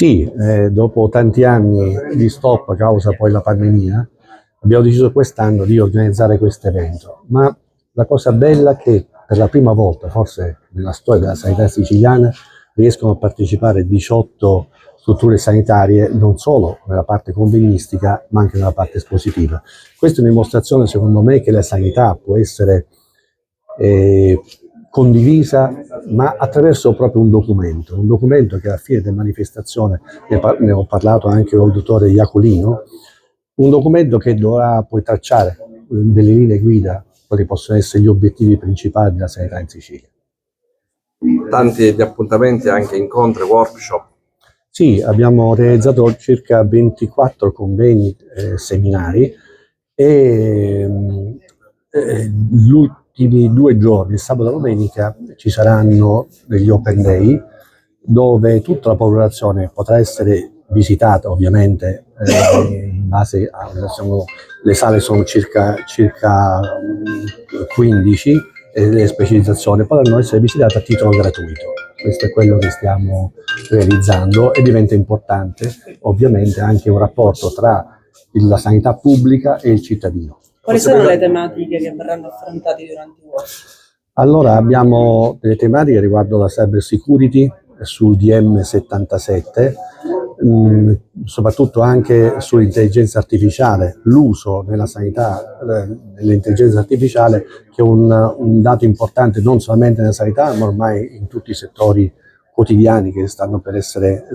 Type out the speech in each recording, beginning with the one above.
Sì, dopo tanti anni di stop a causa poi della pandemia, abbiamo deciso quest'anno di organizzare questo evento. Ma la cosa bella è che per la prima volta, forse nella storia della sanità siciliana, riescono a partecipare 18 strutture sanitarie, non solo nella parte convegnistica, ma anche nella parte espositiva. Questa è una dimostrazione, secondo me, che la sanità può essere eh, condivisa, ma attraverso proprio un documento che alla fine della manifestazione, ne ho parlato anche con il dottore Iacolino, un documento che dovrà poi tracciare delle linee guida, quelli possono essere gli obiettivi principali della sanità in Sicilia. Tanti di appuntamenti, anche incontri, workshop. Sì, abbiamo realizzato circa 24 convegni, seminari e gli ultimi 2 giorni, il sabato e la domenica, ci saranno degli open day dove tutta la popolazione potrà essere visitata, ovviamente, in base a, le sale sono circa 15 e le specializzazioni potranno essere visitate a titolo gratuito. Questo è quello che stiamo realizzando e diventa importante ovviamente anche un rapporto tra la sanità pubblica e il cittadino. Quali sono le tematiche che verranno affrontate durante i workshop? Allora, abbiamo delle tematiche riguardo la cyber security sul DM77, soprattutto anche sull'intelligenza artificiale, l'uso nella sanità dell'intelligenza artificiale, che è un dato importante non solamente nella sanità, ma ormai in tutti i settori quotidiani che stanno per essere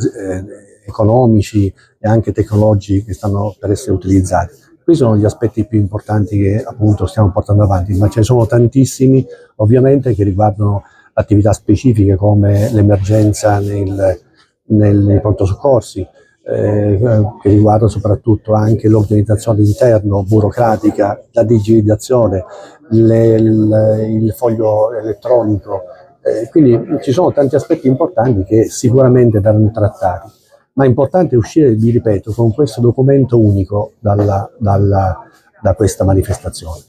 economici e anche tecnologici che stanno per essere utilizzati. Questi sono gli aspetti più importanti che appunto stiamo portando avanti, ma ce ne sono tantissimi ovviamente che riguardano attività specifiche come l'emergenza nei pronto soccorsi, che riguardano soprattutto anche l'organizzazione interna, burocratica, la digitalizzazione, il foglio elettronico. Quindi ci sono tanti aspetti importanti che sicuramente verranno trattati, ma è importante uscire, vi ripeto, con questo documento unico da questa manifestazione.